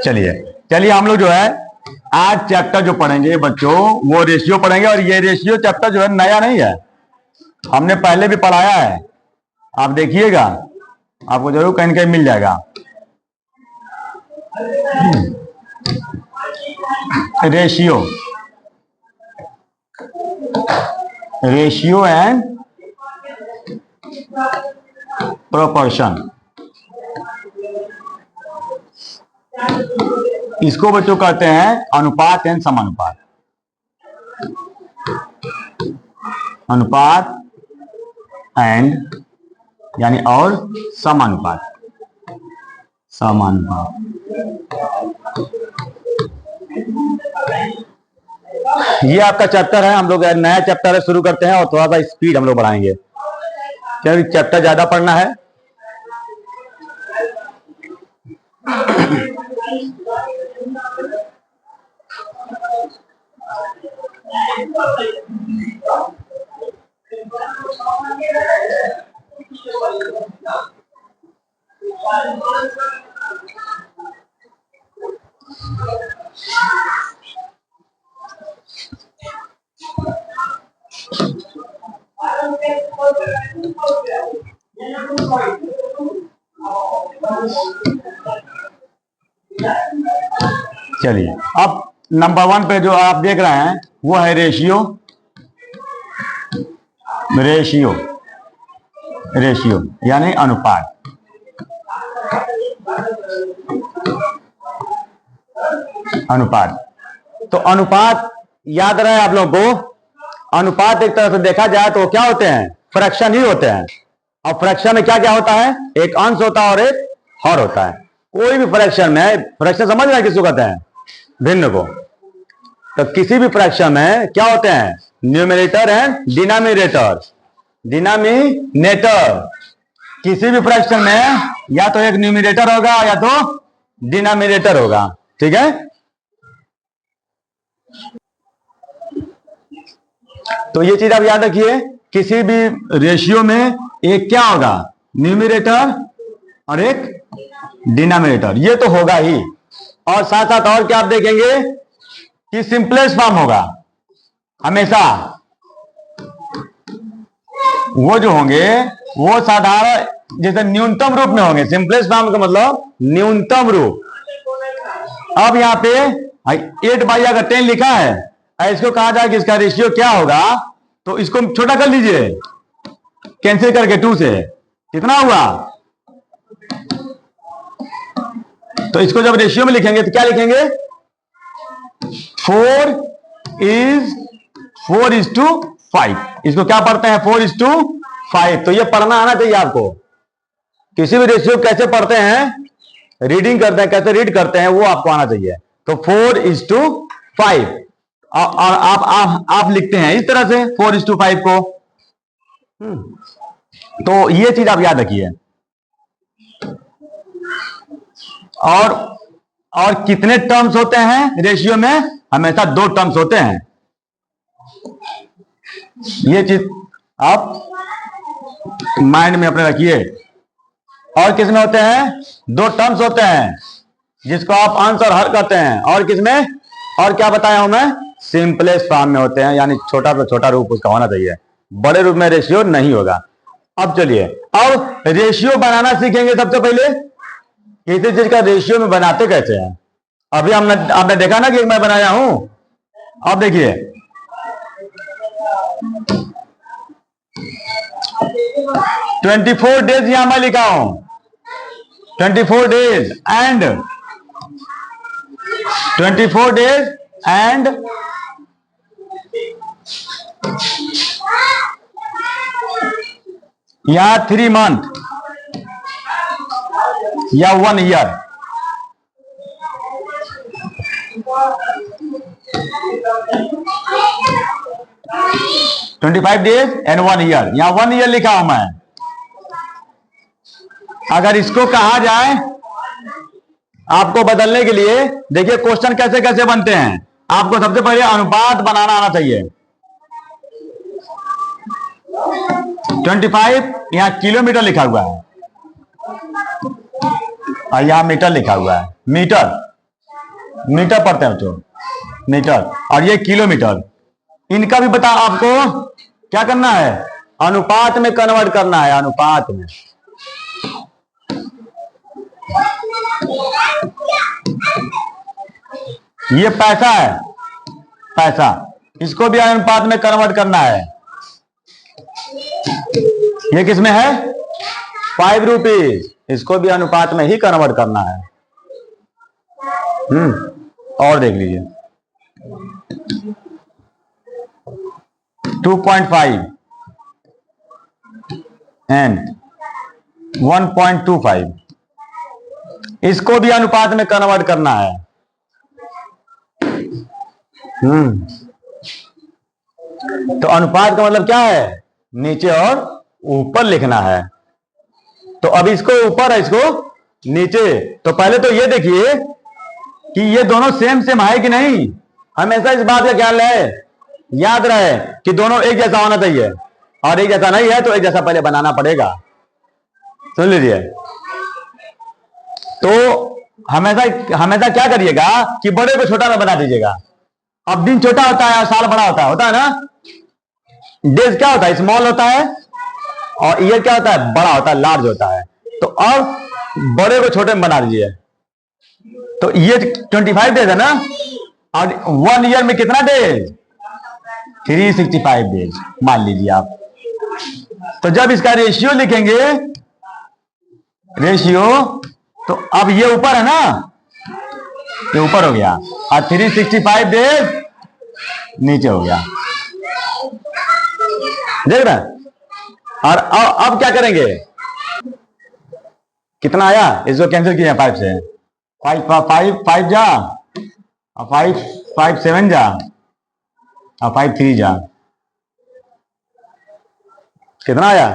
चलिए चलिए हम लोग जो है आज चैप्टर जो पढ़ेंगे बच्चों वो रेशियो पढ़ेंगे। और ये रेशियो चैप्टर जो है नया नहीं है, हमने पहले भी पढ़ाया है। आप देखिएगा, आपको जरूर कहीं कहीं मिल जाएगा। रेशियो रेशियो एंड प्रोपोर्शन, इसको बच्चों कहते हैं अनुपात एंड समानुपात। अनुपात एंड यानी और समानुपात। समानुपात ये आपका चैप्टर है। हम लोग नया चैप्टर है, शुरू करते हैं और थोड़ा सा स्पीड हम लोग बढ़ाएंगे क्योंकि चैप्टर ज्यादा पढ़ना है। चलिए अब नंबर 1 पे जो आप देख रहे हैं वो है रेशियो। रेशियो रेशियो यानी अनुपात। अनुपात तो अनुपात याद रहे आप लोगों को। अनुपात एक तरह से देखा जाए तो क्या होते हैं, फ्रैक्शन ही होते हैं। और फ्रैक्शन में क्या क्या होता है, एक अंश होता है और एक हर होता है। कोई भी फ्रैक्शन में, फ्रैक्शन समझ रहे हैं किसको कहते हैं, भिन्न को। तो किसी भी फ्रैक्शन में क्या होते हैं, न्यूमरेटर एंड डिनोमिनेटर। डिनोमिनेटर किसी भी फ्रैक्शन में या तो एक न्यूमरेटर होगा या तो डिनोमिनेटर होगा, ठीक है। तो ये चीज आप याद रखिए, किसी भी रेशियो में एक क्या होगा, न्यूमरेटर और एक डिनोमिनेटर, ये तो होगा ही। और साथ साथ और क्या आप देखेंगे कि सिंपलेस्ट फॉर्म होगा हमेशा। वो जो होंगे वो साधारण जैसे न्यूनतम रूप में होंगे। सिंपलेस्ट फॉर्म का मतलब न्यूनतम रूप। अब यहाँ पे 8/10 लिखा है, इसको कहा जाए कि इसका रेशियो क्या होगा, तो इसको छोटा कर लीजिए कैंसिल करके 2 से, कितना हुआ। तो इसको जब रेशियो में लिखेंगे तो क्या लिखेंगे, 4:5। इसको क्या पढ़ते हैं, 4:5। तो ये पढ़ना आना चाहिए आपको। किसी भी रेशियो कैसे पढ़ते हैं, रीडिंग करते हैं, कैसे रीड करते हैं, वो आपको आना चाहिए। तो 4:5 और आप लिखते हैं इस तरह से 4:5 को। तो ये चीज आप याद रखिए। और कितने टर्म्स होते हैं रेशियो में, हमेशा 2 टर्म्स होते हैं। ये चीज आप माइंड में अपने रखिए। और किसमें होते हैं, 2 टर्म्स होते हैं जिसको आप अंश और हर कहते हैं। और किसमें, और क्या बताया हूं मैं, सिंपलेस्ट फॉर्म में होते हैं, यानी छोटा से छोटा रूप उसका होना चाहिए। बड़े रूप में रेशियो नहीं होगा। अब चलिए अब रेशियो बनाना सीखेंगे। सबसे पहले किसी चीज का रेशियो में बनाते कैसे हैं। अभी आपने देखा ना कि मैं बनाया हूं। अब देखिए 24 डेज यहां मैं लिखा हूं, 24 डेज एंड 24 डेज एंड या 3 मंथ या 1 ईयर। 25 डेज एंड 1 ईयर, यहां 1 ईयर लिखा हूं मैं। अगर इसको कहा जाए आपको बदलने के लिए, देखिए क्वेश्चन कैसे कैसे बनते हैं। आपको सबसे पहले अनुपात बनाना आना चाहिए। 25 यहां किलोमीटर लिखा हुआ है और यहां मीटर लिखा हुआ है, मीटर। मीटर पढ़ते हैं बच्चों, मीटर, और ये किलोमीटर। इनका भी बता आपको क्या करना है, अनुपात में कन्वर्ट करना है, अनुपात में। ये पैसा है, पैसा, इसको भी अनुपात में कन्वर्ट करना है। ये किसमें है, 5 रुपीज, इसको भी अनुपात में ही कन्वर्ट करना है। और देख लीजिए 2.5 एंड 1.25, इसको भी अनुपात में कन्वर्ट करना है। तो अनुपात का मतलब क्या है, नीचे और ऊपर लिखना है। तो अब इसको ऊपर है, इसको नीचे। तो पहले तो ये देखिए कि ये दोनों सेम सेम है कि नहीं। हमेशा इस बात का ख्याल है, याद रहे कि दोनों एक जैसा होना चाहिए, और एक जैसा नहीं है तो एक जैसा पहले बनाना पड़ेगा। सुन लीजिए, तो हमेशा हमेशा क्या करिएगा कि बड़े को छोटा में बना दीजिएगा। अब दिन छोटा होता है और साल बड़ा होता है ना। डेज क्या होता है, स्मॉल होता है, और ईयर क्या होता है, बड़ा होता है, लार्ज होता है। तो अब बड़े को छोटे में बना दीजिए। तो ये 25 डेज है ना, और 1 ईयर में कितना डेज, 365 डेज मान लीजिए आप। तो जब इसका रेशियो लिखेंगे, रेशियो, तो अब ये ऊपर है ना, ये ऊपर हो गया, और 365 डेज नीचे हो गया, देख रहे। और अब क्या करेंगे, कितना आया, इसको कैंसिल किया 5 से, 5 जा, और 5 7 जा, और 5 3 जा, कितना आया,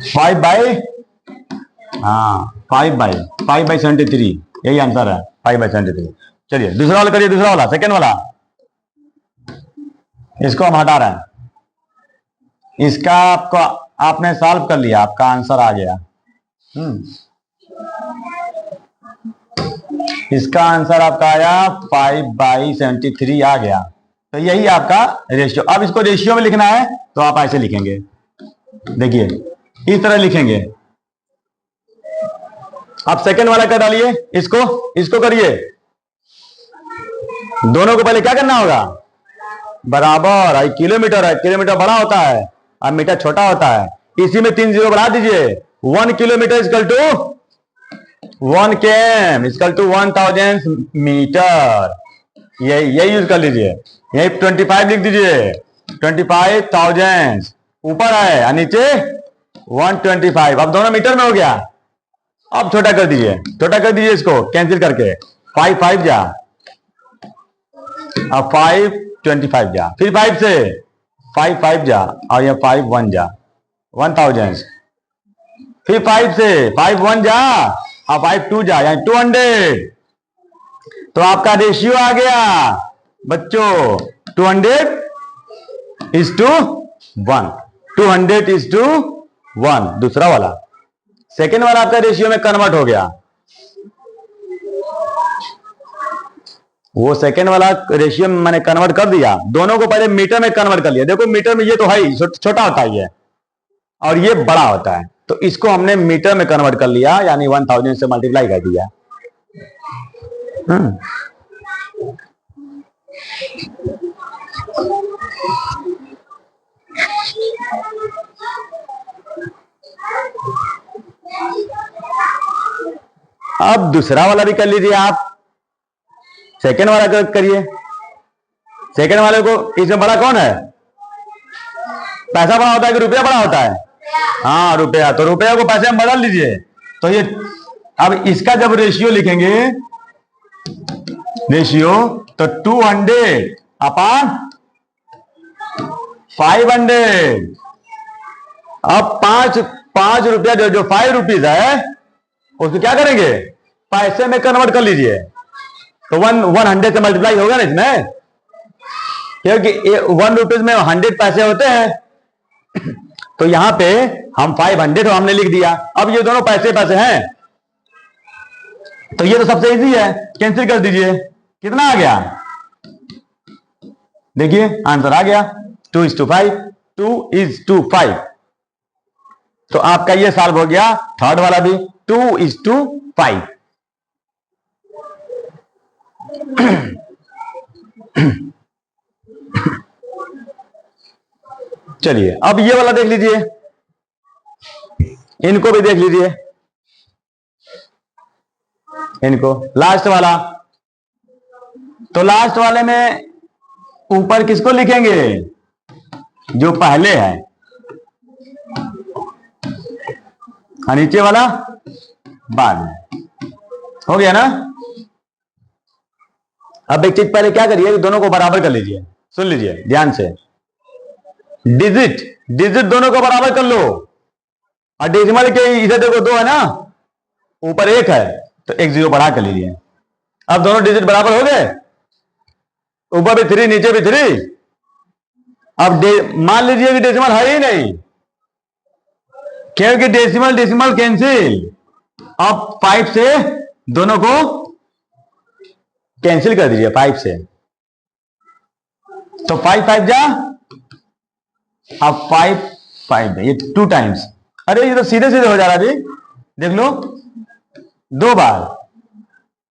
5 बाई, हाँ 5 बाई 73, यही आंसर है, 5 बाई 73। चलिए दूसरा वाला करिए, दूसरा वाला, सेकेंड वाला, इसको हम हटा रहे हैं। इसका आपको आपने सॉल्व कर लिया, आपका आंसर आ गया। इसका आंसर आपका आया 5 बाई 73 आ गया। तो यही आपका रेशियो। अब इसको रेशियो में लिखना है तो आप ऐसे लिखेंगे, देखिए इस तरह लिखेंगे। आप सेकंड वाला कर डालिए, इसको करिए। दोनों को पहले क्या करना होगा, बराबर। आई किलोमीटर है, किलोमीटर बड़ा होता है और मीटर छोटा होता है। इसी में 3 जीरो बढ़ा दीजिए। 1 kilometre equal to 1 km equal to 1000 metre. यही यूज कर लीजिए। यही 25 लिख दीजिए, 25,000 ऊपर है और नीचे 125। अब दोनों मीटर में हो गया। अब छोटा कर दीजिए, छोटा कर दीजिए इसको कैंसिल करके। 5 5 जा, अब 5 25 जा, फिर 5 से 5 5 जा, और यह 5 1 जा, 1000। फिर 5 से 5 1 जा, और 5 2 जा, यानी 200। तो आपका रेशियो आ गया बच्चों 200:1, 200:1। दूसरा वाला, सेकेंड वाला आपका रेशियो में कन्वर्ट हो गया। वो सेकेंड वाला रेशियो में मैंने कन्वर्ट कर दिया। दोनों को पहले मीटर में कन्वर्ट कर लिया। देखो मीटर में ये तो है ही, छोटा होता है ये, और ये बड़ा होता है। तो इसको हमने मीटर में कन्वर्ट कर लिया, यानी 1000 से मल्टीप्लाई कर दिया। अब दूसरा वाला भी कर लीजिए आप। सेकेंड वाला करिए। सेकेंड वाले को, इसमें बड़ा कौन है, पैसा बड़ा होता है कि रुपया बड़ा होता है? हाँ रुपया। तो रुपया को पैसे में बदल लीजिए। तो ये अब इसका जब रेशियो लिखेंगे, रेशियो, तो 200/500। अब 5 रुपया जो 5 रुपीज है, उसको क्या करेंगे, पैसे में कन्वर्ट कर लीजिए। तो 100 से मल्टीप्लाई होगा ना इसमें, क्योंकि 1 रुपीज में 100 पैसे होते हैं। तो यहां पे हम 500 हमने लिख दिया। अब ये दोनों पैसे हैं, तो ये तो सबसे इजी है, कैंसिल कर दीजिए। कितना आ गया? देखिए आंसर आ गया 2:5, 2:5। तो आपका ये सॉल्व हो गया, थर्ड वाला भी 2:5। चलिए अब ये वाला देख लीजिए, इनको भी देख लीजिए, इनको लास्ट वाला। तो लास्ट वाले में ऊपर किसको लिखेंगे? जो पहले है, और नीचे वाला बाद में। हो गया ना? अब एक चीज पहले क्या करिए, दोनों को बराबर कर लीजिए। सुन लीजिए ध्यान से, डिजिट दोनों को बराबर कर लो। और डेसिमल के इधर देखो 2 है ना, ऊपर 1 है, तो 1 0 बढ़ा कर लीजिए। अब दोनों डिजिट बराबर हो गए, ऊपर भी 3 नीचे भी 3। अब मान लीजिए कि डेसिमल है ही नहीं, क्योंकि डेसिमल कैंसिल। अब 5 से दोनों को कैंसिल कर दीजिए, 5 से। तो 5 5 जा, अब 5 5 ये 2 टाइम्स। अरे ये तो सीधे सीधे हो जा रहा जी, देख लो 2 बार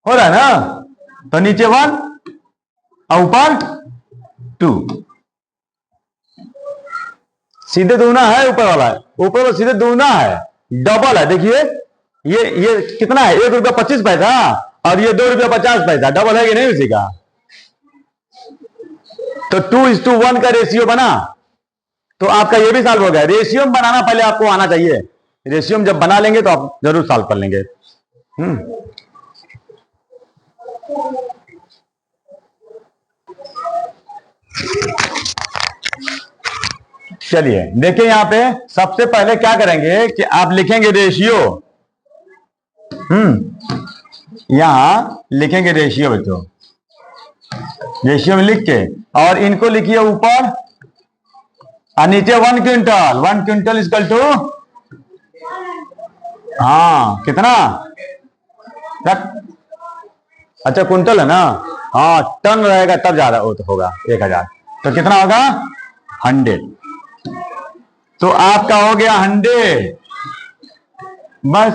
हो रहा है ना। तो नीचे 1 और ऊपर 2, सीधे दूना है ऊपर वाला, ऊपर वाला सीधे दूना है, डबल है। देखिए ये कितना है, ₹1.25 और ये ₹2.50, डबल है कि नहीं उसी का। तो 2:1 का रेशियो बना, तो आपका ये भी सॉल्व हो गया। रेशियो बनाना पहले आपको आना चाहिए, रेशियो जब बना लेंगे तो आप जरूर सॉल्व कर लेंगे। चलिए देखिए यहां पे सबसे पहले क्या करेंगे कि आप लिखेंगे रेशियो। यहां लिखेंगे रेशियो बच्चों, रेशियो में लिख के, और इनको लिखिए ऊपर और नीचे 1 क्विंटल। 1 क्विंटल इक्वल टू, हाँ कितना? अच्छा कुंटल है ना, हाँ टन रहेगा तब ज्यादा होगा 1000। तो कितना होगा? 100। तो आपका हो गया 100। बस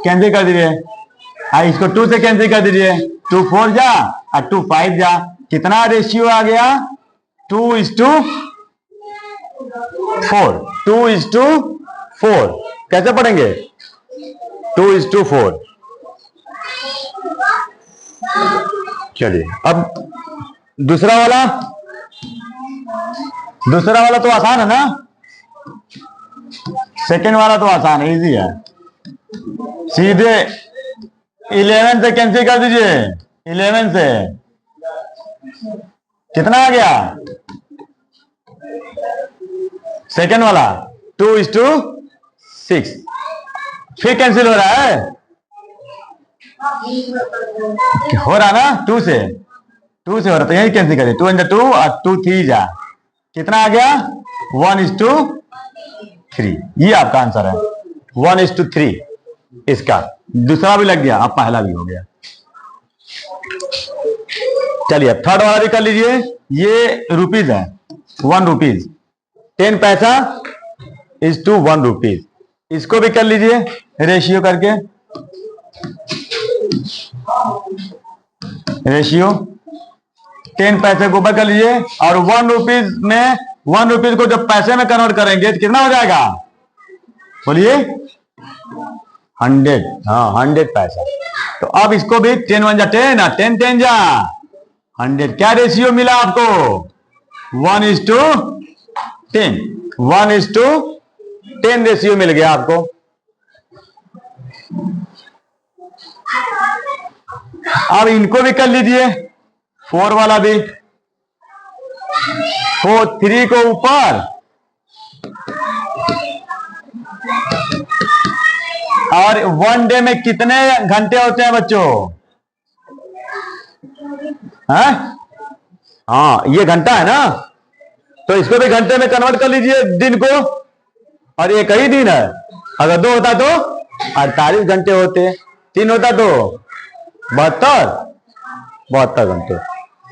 कैंसिल कर दीजिए, इसको 2 से कैंसिल कर दीजिए। 2 4 जा और 2 5 जा, कितना रेशियो आ गया? 2:4। 2:4 कैसे पढ़ेंगे? 2:4। चलिए अब दूसरा वाला तो आसान है ना, सेकेंड वाला तो आसान है, इजी है। सीधे 11 से कैंसिल कर दीजिए। 11 से कितना आ गया? सेकेंड वाला 2:6। फिर कैंसिल हो रहा है, हो रहा ना, 2 से हो रहा, तो यही कैंसिल करिए। 2 × 2 और 2 3 जा, कितना आ गया? 1:3। ये आपका आंसर है 1:3। इसका दूसरा भी लग गया, अब पहला भी हो गया। चलिए थर्ड वाला भी कर लीजिए। ये रुपीज है, 1 रुपीज, 10 पैसा इज टू 1 रुपीज। इसको भी कर लीजिए रेशियो करके। रेशियो 10 पैसे को ऊपर कर लीजिए, और 1 रुपीज में 1 रुपीज को जब पैसे में कन्वर्ट करेंगे तो कितना हो जाएगा? बोलिए 100। हाँ 100 पैसा। तो अब इसको भी 10 1 जा 10 और 10 10 जा 100। क्या रेशियो मिला आपको? 1:10। 1:10 रेशियो मिल गया आपको। अब इनको भी कर लीजिए, 4 वाला भी। 3 को ऊपर और 1 डे में कितने घंटे होते हैं बच्चों? हाँ ये घंटा है ना, तो इसको भी घंटे में कन्वर्ट कर लीजिए दिन को। और एक ही दिन है, अगर 2 होता तो 48 घंटे होते। 3 होता तो 72 घंटे।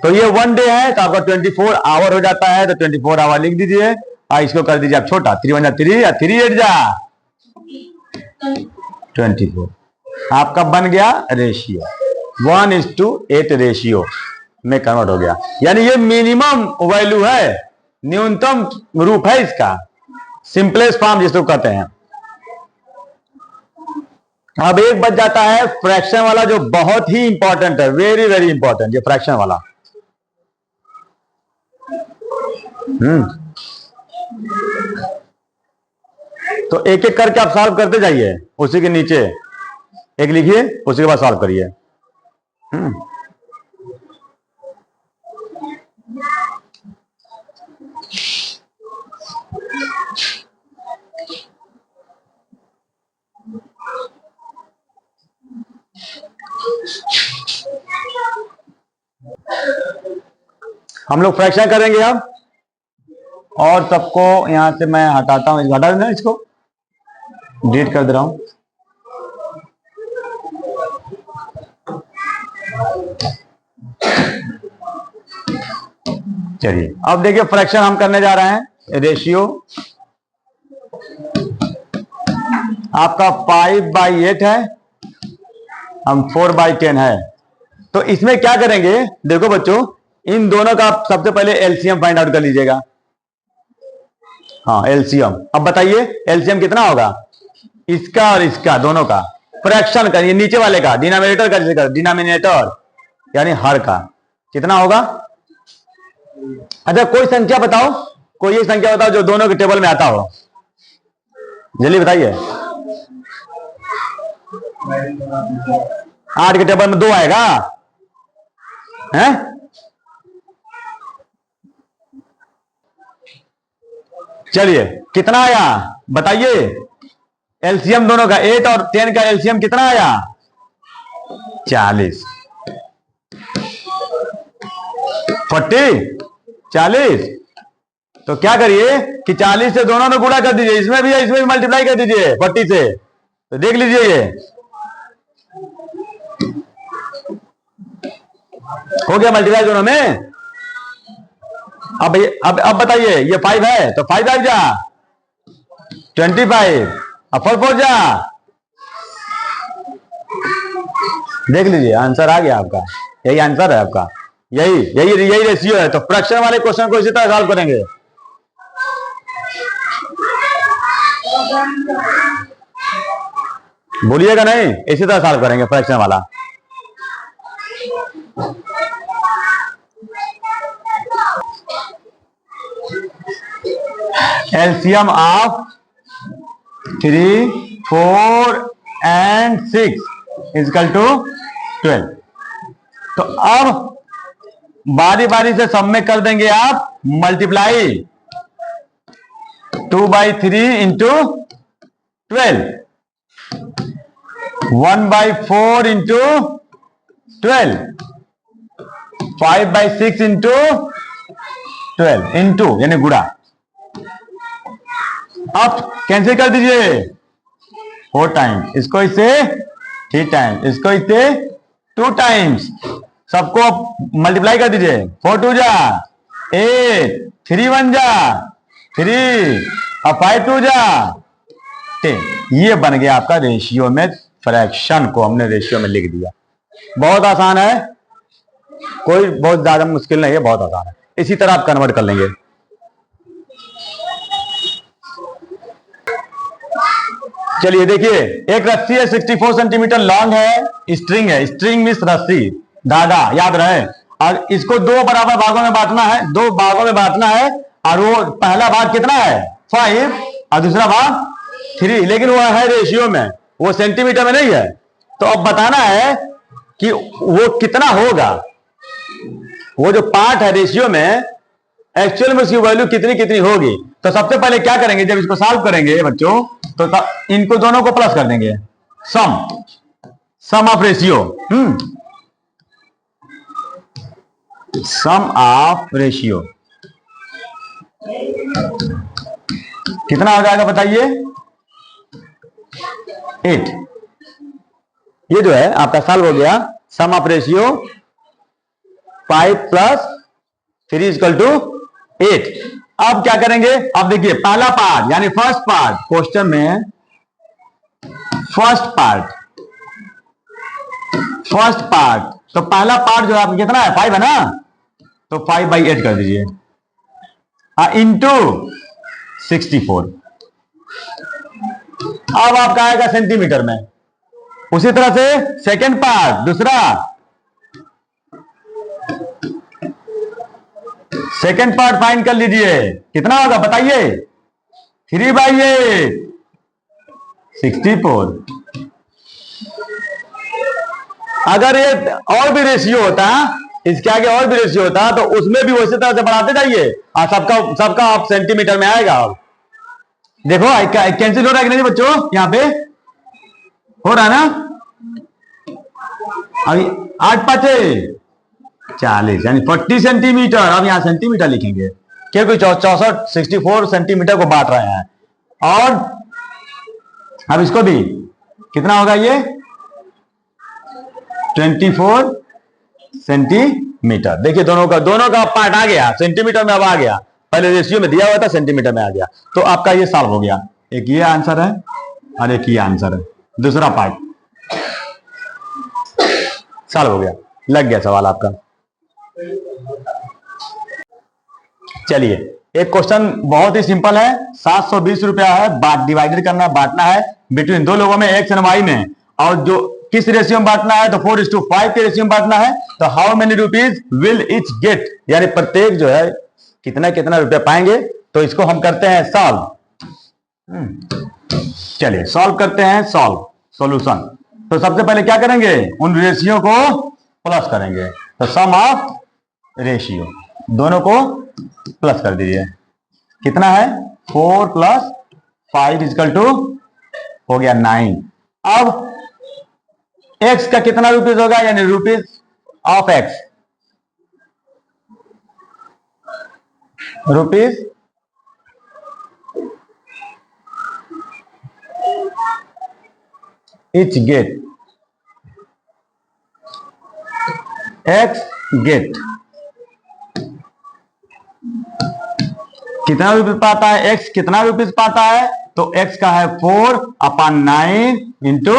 तो ये 1 डे है तो आपका 24 आवर हो जाता है, तो 24 आवर लिख दीजिए और इसको कर दीजिए आप छोटा, 3 1 जा 3 या 3 8 जा 24। आपका बन गया रेशियो 1:8 रेशियो में कन्वर्ट हो गया। यानी ये मिनिमम वैल्यू है, न्यूनतम रूप है इसका, सिंपलेस्ट फॉर्म जिसको कहते हैं। अब एक बच जाता है फ्रैक्शन वाला, जो बहुत ही इंपॉर्टेंट है, वेरी वेरी इंपॉर्टेंट, ये फ्रैक्शन वाला। तो एक एक करके आप सॉल्व करते जाइए, उसी के नीचे एक लिखिए, उसी के बाद सॉल्व करिए। हम लोग फ्रैक्शन करेंगे अब, और सबको यहां से मैं हटाता हूं, हटा देना, इसको डिलीट कर दे रहा हूं। चलिए अब देखिए फ्रैक्शन हम करने जा रहे हैं। रेशियो आपका 5/8 है, हम 4/10 है। तो इसमें क्या करेंगे, देखो बच्चों, इन दोनों का आप सबसे पहले एलसीएम फाइंड आउट कर लीजिएगा। हाँ एलसीएम, अब बताइए एलसीएम कितना होगा, इसका और इसका दोनों का फ्रैक्शन का, ये नीचे वाले का, डिनोमिनेटर का, जैसे डिनोमिनेटर यानी हर का कितना होगा। अच्छा कोई संख्या बताओ, कोई एक संख्या बताओ जो दोनों के टेबल में आता हो, जल्दी बताइए। 8 के टेबल में 2 आएगा हैं? चलिए कितना आया बताइए, एलसीएम दोनों का 8 और 10 का एलसीएम कितना आया, 40। 40। तो क्या करिए कि 40 से दोनों में गुणा कर दीजिए, इसमें भी है इसमें भी मल्टीप्लाई कर दीजिए 40 से। तो देख लीजिए ये हो गया मल्टीप्लाई दोनों में। अब बताइए ये 5 है तो 5 आ जा 25, अब 4 4 जा, देख लीजिए आंसर आ गया आपका, यही आंसर है आपका, यही रेशियो है। तो फ्रैक्शन वाले क्वेश्चन को इसी तरह सॉल्व करेंगे। बोलिएगा नहीं, इसी तरह सॉल्व करेंगे फ्रैक्शन वाला। LCM of 3, 4 and 6 equal to 12। तो अब बारी बारी से सब में कर देंगे आप multiply, 2/3 into 12, 1/4 into 12, 5/6 into 12 into यानी गुणा। अब कैंसिल कर दीजिए 4 टाइम्स, इसको इससे 3 टाइम्स, इसको इससे 2 टाइम्स, सबको मल्टीप्लाई कर दीजिए। 4 2 जा 8, 3 1 जा 3 और 5 2 जा 10। ये बन गया आपका रेशियो में, फ्रैक्शन को हमने रेशियो में लिख दिया। बहुत आसान है, कोई बहुत ज्यादा मुश्किल नहीं है, बहुत आसान है। इसी तरह आप कन्वर्ट कर लेंगे। चलिए देखिए, एक रस्सी है 64 सेंटीमीटर लॉन्ग है, स्ट्रिंग है, स्ट्रिंग मीन्स रस्सी, धागा, याद रहे। और इसको 2 बराबर भागों में बांटना है, 2 भागों में बांटना है, और वो पहला भाग कितना है 5 और दूसरा भाग 3, लेकिन वो है रेशियो में, वो सेंटीमीटर में नहीं है। तो अब बताना है कि वो कितना होगा, वो जो पार्ट है रेशियो में एक्चुअल में उसकी वैल्यू कितनी कितनी होगी। तो सबसे पहले क्या करेंगे, जब इसको सॉल्व करेंगे बच्चों, तो इनको दोनों को प्लस कर देंगे, sum of ratio, sum of ratio कितना हो जाएगा बताइए, 8। ये जो है आपका सॉल्व हो गया। Sum of ratio 5 plus 3 equal to 8। अब क्या करेंगे, अब देखिए पहला पार्ट यानी फर्स्ट पार्ट क्वेश्चन में, फर्स्ट पार्ट तो पहला पार्ट जो है आपका कितना है 5 है ना, तो 5/8 कर दीजिए इंटू 64। अब आपका आएगा सेंटीमीटर में। उसी तरह से सेकेंड पार्ट दूसरा, सेकेंड पार्ट फाइंड कर लीजिए, कितना होगा बताइए, 3/8 64। अगर ये और भी रेशियो होता, इसके आगे और भी रेशियो होता तो उसमें भी उसी तरह से बढ़ाते जाइए और सबका आप सेंटीमीटर में आएगा। देखो कैंसिल हो रहा है कि नहीं बच्चों, यहां पे हो रहा है ना। अभी 8×5 = 40 यानी 40 सेंटीमीटर। अब यहां सेंटीमीटर लिखेंगे क्योंकि 64 सेंटीमीटर को बांट रहे हैं। और अब इसको भी कितना होगा, ये 24 सेंटीमीटर। देखिए दोनों का पार्ट आ गया सेंटीमीटर में, अब आ गया, पहले रेशियो में दिया हुआ था सेंटीमीटर में आ गया। तो आपका ये सॉल्व हो गया। एक ये आंसर है और एक ये आंसर है, दूसरा पार्ट सॉल्व हो गया, लग गया सवाल आपका। चलिए एक क्वेश्चन बहुत ही सिंपल है, 720 रुपया है, डिवाइडेड करना, बांटना है बिटवीन दो लोगों में, एक्स एंड वाई में, और जो किस रेशियो में बांटना है, तो 4:5 के रेशियो में बांटना है। तो how many rupees will each get, यानी प्रत्येक जो है कितना कितना रुपया पाएंगे। तो इसको हम करते हैं सॉल्व। चलिए सॉल्व करते हैं, सॉल्यूशन। तो सबसे पहले क्या करेंगे, उन रेशियो को प्लस करेंगे। तो सम ऑफ रेशियो दोनों को प्लस कर दीजिए, कितना है 4 + 5 = हो गया 9। अब x का कितना रुपीज होगा, यानी rupees of x, rupees each get, x get कितना रुपीज पाता है, x कितना रुपीज पाता है, तो x का है 4/9 इंटू,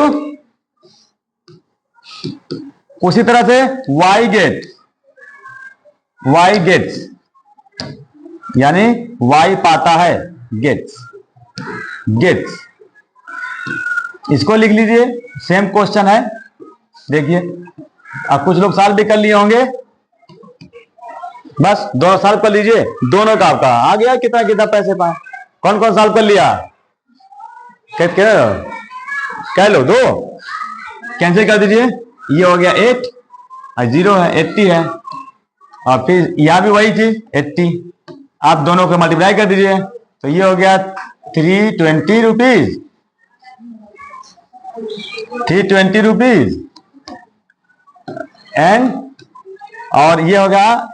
उसी तरह से y गेट्स यानी y पाता है गेट्स, इसको लिख लीजिए। सेम क्वेश्चन है, देखिए अब कुछ लोग सॉल्व भी कर लिए होंगे, बस दोनों सॉल्व कर लीजिए, दोनों का आपका आ गया कितना कितना पैसे पाए। कौन कौन सॉल्व कर लिया, कह लो, 2 कैंसिल कर दीजिए, ये हो गया 8 और 0 है 80 है, और फिर यहां भी वही थी 80, आप दोनों को मल्टीप्लाई कर दीजिए, तो ये हो गया 320 रुपीज, 320 रुपीज एंड, और ये हो गया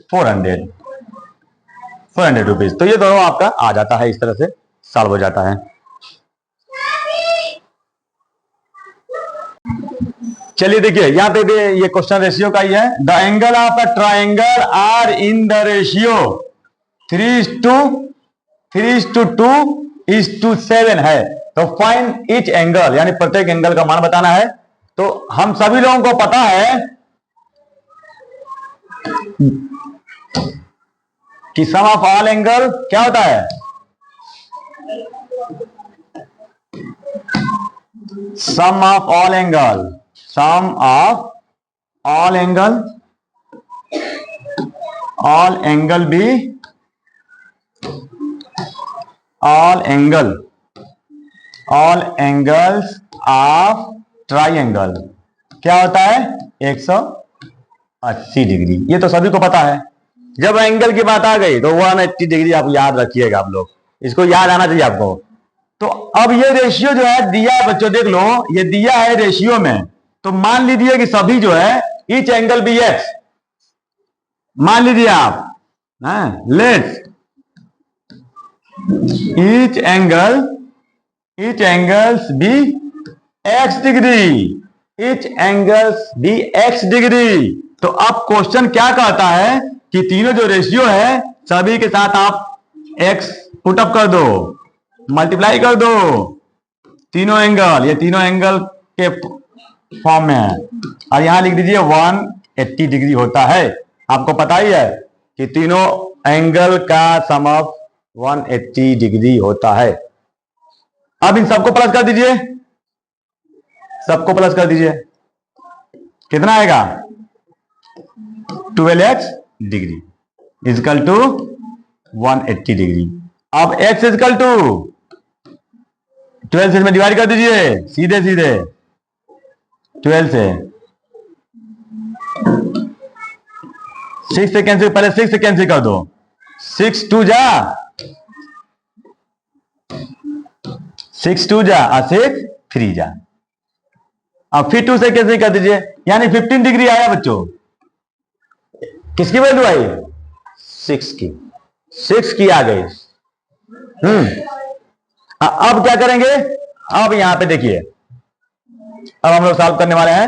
400 रुपीज। तो ये दोनों आपका आ जाता है, इस तरह से सॉल्व हो जाता है। चलिए देखिए यहां पे भी ये क्वेश्चन रेशियो का ही है। The angle of a triangle are in the ratio 3:2:7 है। तो फाइंड ईच एंगल, यानी प्रत्येक एंगल का मान बताना है। तो हम सभी लोगों को पता है कि सम ऑफ ऑल एंगल क्या होता है, sum of all angle, sum of all angle भी, ऑल एंगल्स ऑफ ट्राइंगल क्या होता है 180 डिग्री। ये तो सभी को पता है। जब एंगल की बात आ गई तो 180 डिग्री आप याद रखिएगा, आप लोग इसको याद आना चाहिए आपको। तो अब ये रेशियो जो है दिया है बच्चों, देख लो ये दिया है रेशियो में। तो मान लीजिए कि सभी जो है ईच एंगल बी एक्स, मान लीजिए आप, let's each angles be x degree, each angles be x degree. तो अब क्वेश्चन क्या कहता है कि तीनों जो रेशियो है सभी के साथ आप x पुटअप कर दो, मल्टीप्लाई कर दो तीनों एंगल, ये तीनों एंगल के फॉर्म में है। और यहां लिख दीजिए 180 डिग्री होता है। आपको पता ही है कि तीनों एंगल का सम ऑफ 180 डिग्री होता है। अब इन सबको प्लस कर दीजिए, सबको प्लस कर दीजिए, कितना आएगा 12x degree equal to 180 degree. अब x इजकल टू 12 से इसमें डिवाइड कर दीजिए, सीधे सीधे 12 से 6 से कैंसिल, पहले 6 से कैंसिल कर दो, 6 2 जा 6 2 जा और 6 3 जा। अब फिर 2 से कैंसिल कर दीजिए, यानी 15 डिग्री आया बच्चों। किसकी वैल्यू आई 6 की, 6 की आ गई। अब क्या करेंगे, अब यहां पे देखिए, अब हम लोग सॉल्व करने वाले हैं।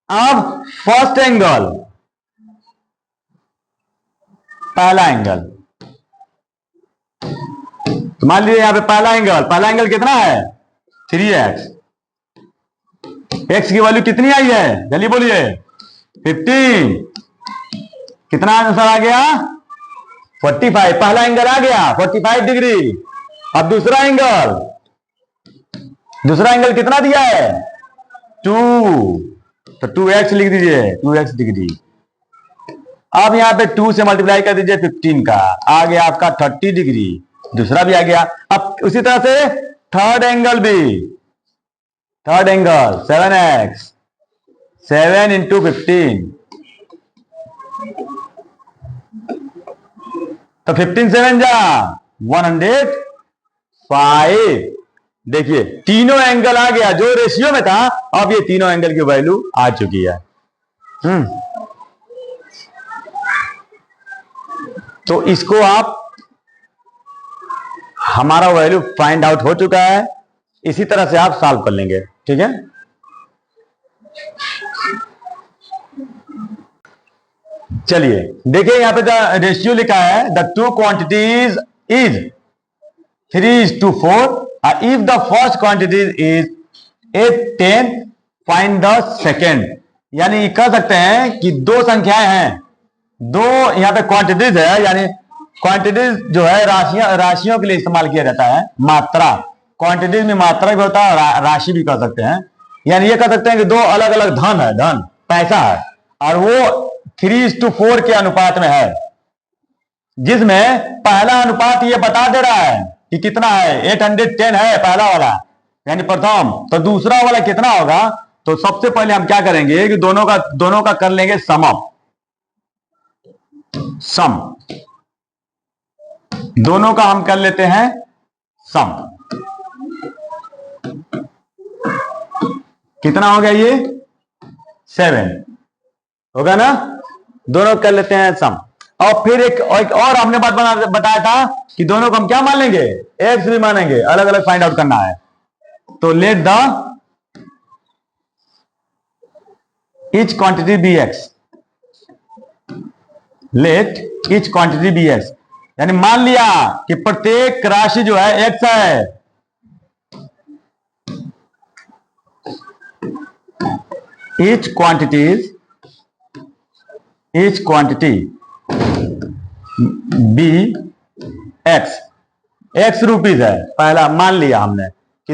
अब फर्स्ट एंगल, पहला एंगल, तो मान लीजिए यहां पे पहला एंगल कितना है 3x। x की वैल्यू कितनी आई है जल्दी बोलिए 15। कितना आंसर आ गया 45। पहला एंगल आ गया 45 डिग्री। अब दूसरा एंगल कितना दिया है 2, तो 2x लिख दीजिए 2x डिग्री। अब यहां पे 2 से मल्टीप्लाई कर दीजिए 15 का, आ गया आपका 30 डिग्री, दूसरा भी आ गया। अब उसी तरह से थर्ड एंगल भी, थर्ड एंगल 7x, 7 इंटू 15, तो 15 7 जा 105। देखिए तीनों एंगल आ गया, जो रेशियो में था अब ये तीनों एंगल की वैल्यू आ चुकी है। तो इसको आप, हमारा वैल्यू फाइंड आउट हो चुका है, इसी तरह से आप सॉल्व कर लेंगे, ठीक है। चलिए देखिए यहां पे रेशियो लिखा है the two quantities is 3:4। If the first quantity is 8 10 find the second. यानी कह सकते हैं कि दो संख्याएं हैं, दो यहां पे क्वांटिटीज है, यानी क्वांटिटीज जो है राशियों के लिए इस्तेमाल किया जाता है। मात्रा, क्वांटिटीज में मात्रा भी होता है और राशि भी कह सकते हैं। यानी ये कह सकते हैं कि दो अलग अलग धन है, धन पैसा है, और वो 3:4 के अनुपात में है, जिसमें पहला अनुपात ये बता दे रहा है कि कितना है 810 है पहला वाला, यानी प्रथम। तो दूसरा वाला कितना होगा, तो सबसे पहले हम क्या करेंगे कि दोनों का कर लेंगे सम, दोनों का हम कर लेते हैं सम। कितना हो गया ये 7 होगा ना, दोनों कर लेते हैं सम। और फिर एक और हमने बात बताया था कि दोनों को हम क्या मान लेंगे एक्स भी मानेंगे, अलग अलग फाइंड आउट करना है। तो let the each quantity be X, let each quantity be X, यानी मान लिया कि प्रत्येक राशि जो है एक्स है। Each quantity be X, X rupees है, पहला मान लिया हमने कि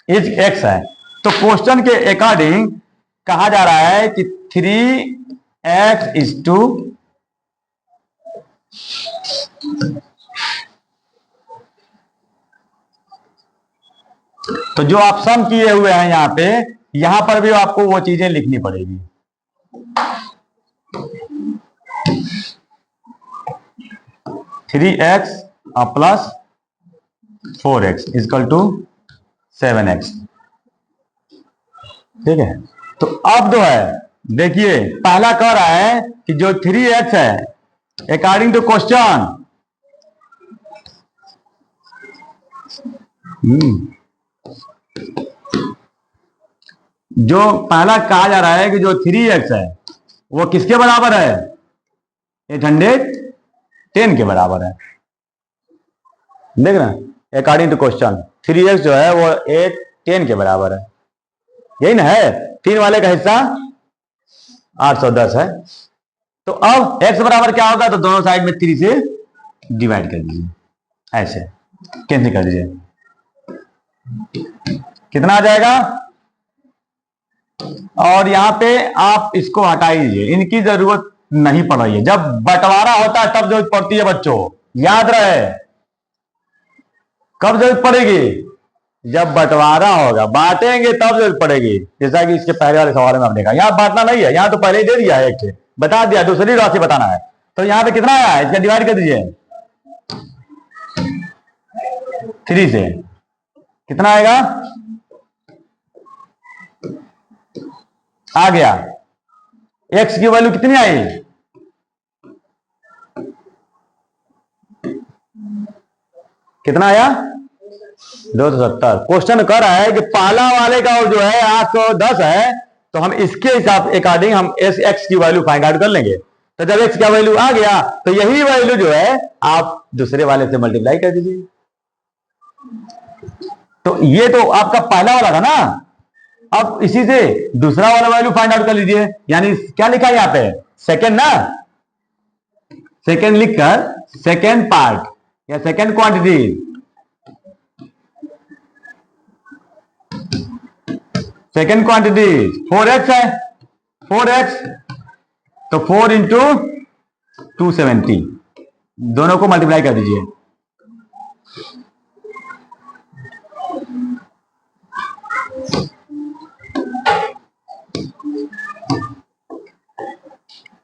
इज एक्स है। तो क्वेश्चन के अकॉर्डिंग कहा जा रहा है कि 3x इज टू तो जो आप सम किए हुए हैं यहां पे, यहां पर भी आपको वो चीजें लिखनी पड़ेगी। Three X plus 4x equal to 7x, ठीक है। तो अब जो है देखिए पहला कह रहा है कि जो 3x है अकॉर्डिंग टू क्वेश्चन, जो पहला कहा जा रहा है कि जो 3x है वो किसके बराबर है? 810 के बराबर है। देख रहे हैं, अकॉर्डिंग टू क्वेश्चन 3x जो है वो 810 के बराबर है, यही ना है। 3 वाले का हिस्सा 810 है। तो अब x बराबर क्या होगा? तो दोनों साइड में 3 से डिवाइड कर दीजिए, ऐसे कैंसिल कर दीजिए। कितना आ जाएगा? और यहां पे आप इसको हटा दीजिए, इनकी जरूरत नहीं पड़ रही है। जब बंटवारा होता है तब जरूरत पड़ती है बच्चों, याद रहे। कब जरूरत पड़ेगी? जब बंटवारा होगा, बांटेंगे तब जरूरत पड़ेगी। जैसा कि इसके पहले वाले सवाल में आपने देखा, यहां बांटना नहीं है, यहां तो पहले ही दे दिया है, एक बता दिया, दूसरी राशि बताना है। तो यहां पे कितना आया? इसका डिवाइड कर दीजिए 3 से, कितना आएगा? आ गया। x की वैल्यू कितनी आई? कितना आया? 270। क्वेश्चन कर रहा है कि पहला वाले का जो है 810 है, तो हम इसके हिसाब अकॉर्डिंग हम x की वैल्यू फाइंड आउट कर लेंगे। तो जब x का वैल्यू आ गया तो यही वैल्यू जो है आप दूसरे वाले से मल्टीप्लाई कर दीजिए। तो ये तो आपका पहला वाला था ना, अब इसी से दूसरा वाला वैल्यू फाइंड आउट कर लीजिए। यानी क्या लिखा है यहां पे? सेकेंड ना, सेकेंड लिखकर सेकेंड पार्ट या second quantity, second quantity 4x है, 4x, तो 4 इंटू 270, दोनों को मल्टीप्लाई कर दीजिए।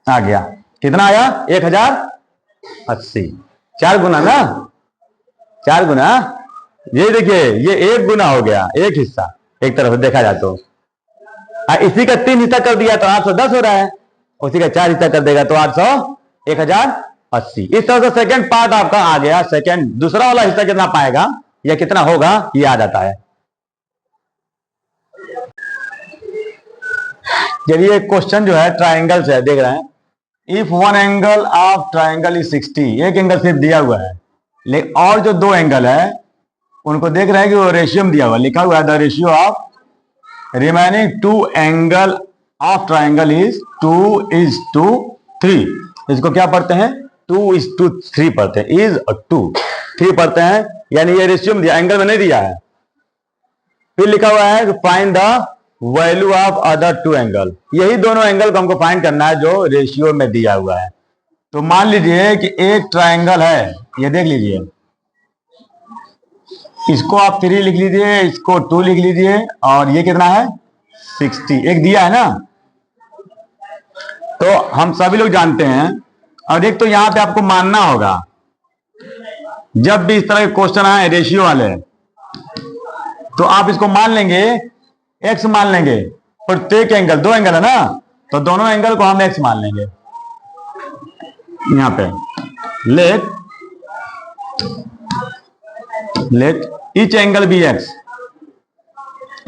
आ गया। कितना आया? 1080। 4 गुना ना, 4 गुना। ये देखिए, ये 1 गुना हो गया, एक हिस्सा एक तरफ से देखा जाए तो। इसी का 3 हिस्सा कर दिया तो 810 हो रहा है, उसी का 4 हिस्सा कर देगा तो 1080। इस तरह से सेकंड पार्ट आपका आ गया। सेकंड दूसरा वाला हिस्सा कितना पाएगा या कितना होगा ये आ जाता है। चलिए क्वेश्चन जो है ट्राइंगल से है, देख रहे हैं। If one angle of triangle is 60, एक एंगल सिर्फ दिया हुआ है, लेकिन और जो 2 एंगल है उनको देख रहे हैं कि वो रेशियो में दिया हुआ, लिखा हुआ है the ratio of remaining 2 angle of triangle is 2:3। इसको क्या पढ़ते हैं? 2:3 पढ़ते हैं, इज 2:3 पढ़ते हैं, यानी ये रेशियो में दिया, एंगल में नहीं दिया है। फिर लिखा हुआ है find the value of other 2 angle, यही दोनों एंगल को हमको फाइंड करना है जो रेशियो में दिया हुआ है। तो मान लीजिए कि एक ट्राइंगल है, ये देख लीजिए, इसको आप 3 लिख लीजिए, इसको 2 लिख लीजिए, और ये कितना है 60, एक दिया है ना। तो हम सभी लोग जानते हैं, और एक तो यहां पे आपको मानना होगा, जब भी इस तरह के क्वेश्चन आए रेशियो वाले, तो आप इसको मान लेंगे, x मान लेंगे। प्रत्येक एंगल, 2 एंगल है ना, तो दोनों एंगल को हम x मान लेंगे। यहां पे let each angle be x,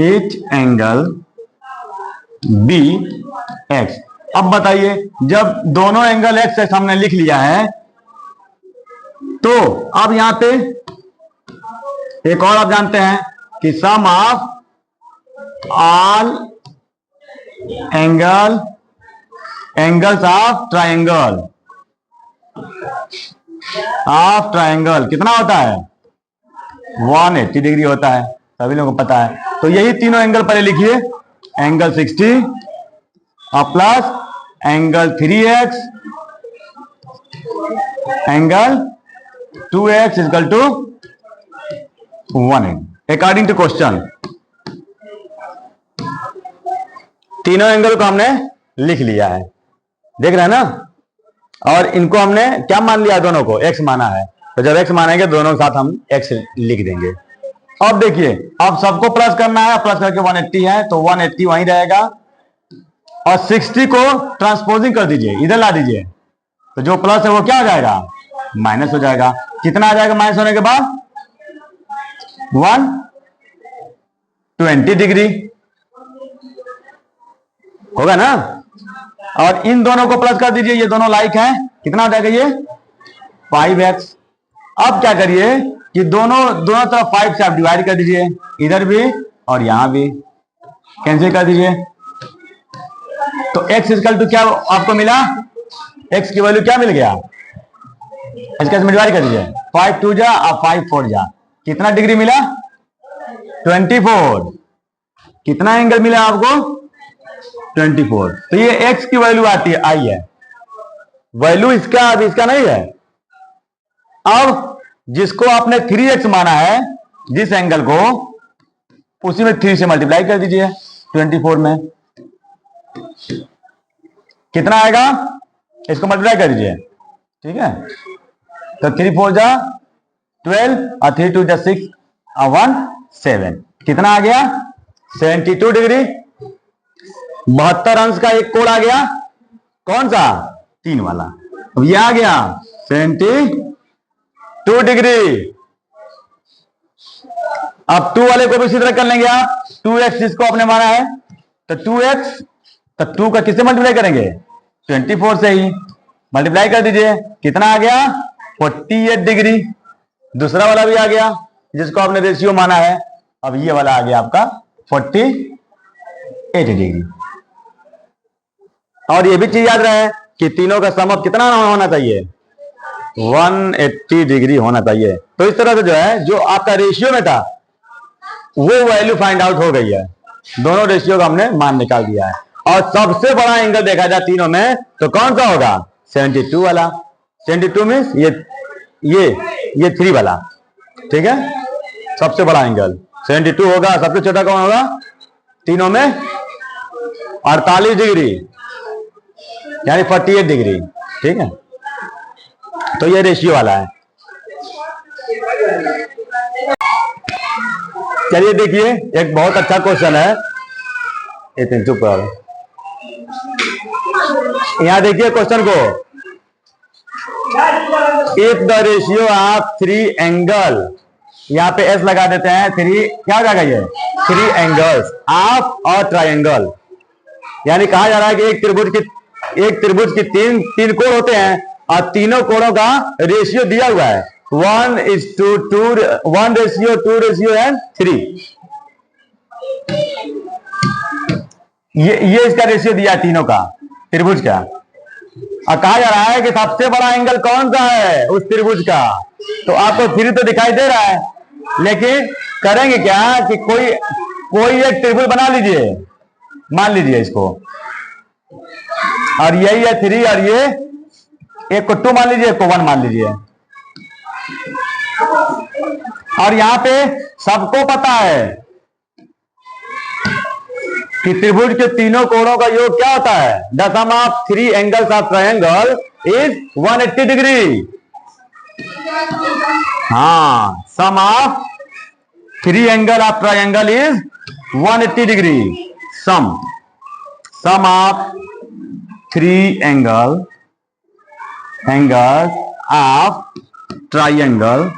each angle be x। अब बताइए, जब दोनों एंगल x से हमने लिख लिया है, तो अब यहां पे एक और आप जानते हैं कि sum of all angles of triangle कितना होता है? 180 डिग्री होता है, सभी लोगों को पता है। तो यही तीनों एंगल पहले लिखिए, एंगल 60 और plus angle 3x, angle 2x equal to 180 according to question. तीनों एंगल को हमने लिख लिया है, देख रहे हैं ना। और इनको हमने क्या मान लिया? दोनों को x माना है। तो जब x मानेंगे दोनों के साथ हम x लिख देंगे। अब देखिए, अब सबको प्लस करना है, प्लस करके 180 है तो 180 वहीं रहेगा, और 60 को ट्रांसपोजिंग कर दीजिए, इधर ला दीजिए, तो जो प्लस है वो क्या हो जाएगा? माइनस हो जाएगा। कितना आ जाएगा माइनस होने के बाद? 120 डिग्री। होगा ना। और इन दोनों को प्लस कर दीजिए, ये दोनों लाइक हैं, कितना हो जाएगा ये 5x। अब क्या करिए कि दोनों दोनों तरफ 5 से आप डिवाइड कर दीजिए, इधर भी और यहां भी कैंसिल कर दीजिए। तो x इक्वल टू क्या आपको मिला, x की वैल्यू क्या मिल गया, इसका इसमें डिवाइड कर दीजिए, 5 2 जा और 5 4 जा, कितना डिग्री मिला 24। कितना एंगल मिला आपको 24। तो ये x की वैल्यू आती है आई है, वैल्यू इसका अब इसका नहीं है। अब जिसको आपने 3x माना है, जिस एंगल को, उसी में 3 से मल्टीप्लाई कर दीजिए 24 में, कितना आएगा, इसको मल्टीप्लाई कर दीजिए, ठीक है। तो 3 4 जा 12 और 3 2 जा 6 और 1 7, कितना आ गया 72 डिग्री। 72 अंश का एक कोण आ गया, कौन सा 3 वाला। अब ये आ गया 72 डिग्री। अब 2 वाले को भी इसी तरह कर लेंगे आप, 2x जिसको आपने माना है, तो 2x, तो 2 का किससे मल्टीप्लाई करेंगे 24 से ही मल्टीप्लाई कर दीजिए, कितना आ गया 48 डिग्री। दूसरा वाला भी आ गया जिसको आपने रेशियो माना है, अब ये वाला आ गया आपका 48 डिग्री। और ये भी चीज याद रहे कि तीनों का सम अब कितना होना चाहिए 180 डिग्री होना चाहिए। तो इस तरह से जो है, जो आपका रेशियो में था वो वैल्यू फाइंड आउट हो गई है, दोनों रेशियो का हमने मान निकाल दिया है। और सबसे बड़ा एंगल देखा जाए तीनों में तो कौन सा होगा 72 वाला। 72 मीन्स ये 3 वाला, ठीक है, सबसे बड़ा एंगल 72 होगा। सबसे छोटा कौन होगा तीनों में 48 डिग्री यानी 48 डिग्री, ठीक है। तो ये रेशियो वाला है। चलिए देखिए एक बहुत अच्छा क्वेश्चन है, इतने चुप रहो, यहां देखिए क्वेश्चन को। If the ratio of 3 angle, यहां पे एस लगा देते हैं, 3 क्या हो जाएगा ये 3 एंगल्स ऑफ अ ट्रायंगल, यानी कहा जा रहा है कि एक त्रिभुज की तीन कोण होते हैं और तीनों कोणों का रेशियो दिया हुआ है 1:2, 1:2 एंड 3। ये इसका रेशियो दिया तीनों का त्रिभुज का। और कहा जा रहा है कि सबसे बड़ा एंगल कौन सा है उस त्रिभुज का। तो आपको 3 तो दिखाई दे रहा है, लेकिन करेंगे क्या कि कोई एक त्रिभुज बना लीजिए, मान लीजिए इसको, और यही है 3 और ये एक को 2 मान लीजिए, एक को 1 मान लीजिए। और यहां पे सबको पता है कि त्रिभुज के तीनों कोणों का योग क्या होता है, the sum of 3 angles of triangle is 180 degree. हाँ, sum of 3 angle of triangle is 180 degree. Sum of 3 angles of triangle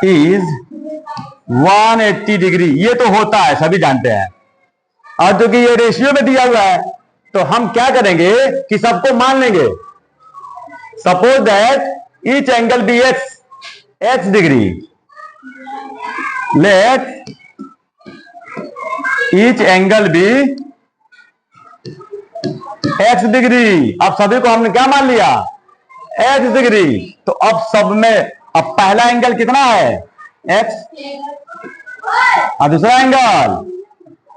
is 180 degree. ये तो होता है, सभी जानते हैं। और जो कि ये रेशियो में दिया हुआ है, तो हम क्या करेंगे कि सबको मान लेंगे। Suppose that each angle be x degree, let each angle be x degree. अब सभी को हमने क्या मान लिया x डिग्री। तो अब सब में अब पहला एंगल कितना है x, और दूसरा एंगल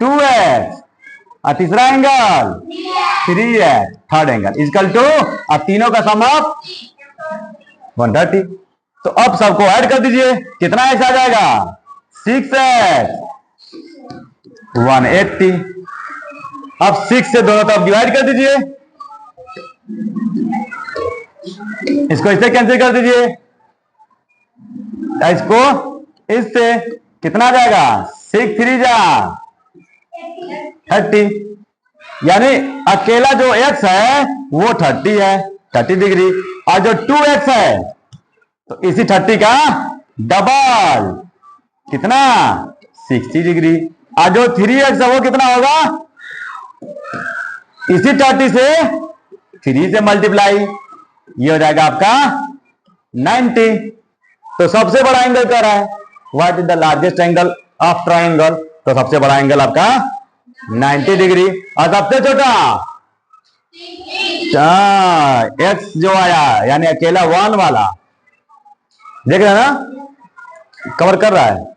2x, और तीसरा angle 3x, third angle equal to, अब तीनों का सम ऑफ 130। तो अब सबको ऐड कर दीजिए, कितना x आ जाएगा 6x 180। अब 6 से दोनों तरफ डिवाइड कर दीजिए, इसको इससे कैंसिल कर दीजिए, इसको इससे, कितना आ जाएगा 6 3 जा 30, यानी अकेला जो x है वो 30 है, 30 डिग्री, और जो 2x है तो इसी 30 का डबल कितना 60 डिग्री। और जो 3x है वो कितना होगा, इसी 30 से 3 से मल्टीप्लाई, ये हो जाएगा आपका 90। तो सबसे बड़ा एंगल क्या रहा है, what is the largest angle of triangle, तो सबसे बड़ा एंगल आपका 90 डिग्री। और सबसे छोटा एक्स जो आया यानी अकेला 1 वाला, देख रहे हैं ना, कवर कर रहा है,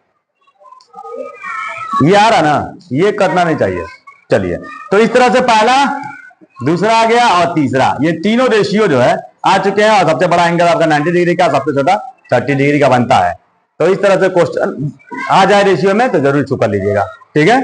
ये आ रहा ना, ये करना नहीं चाहिए। चलिए, तो इस तरह से पहला, दूसरा आ गया और तीसरा, ये तीनों रेशियो जो है आ चुके हैं। और सबसे बड़ा एंगल आपका 90 डिग्री का, सबसे छोटा 30 डिग्री का बनता है। तो इस तरह से क्वेश्चन आ जाए रेशियो में तो जरूर छू कर लीजिएगा, ठीक है।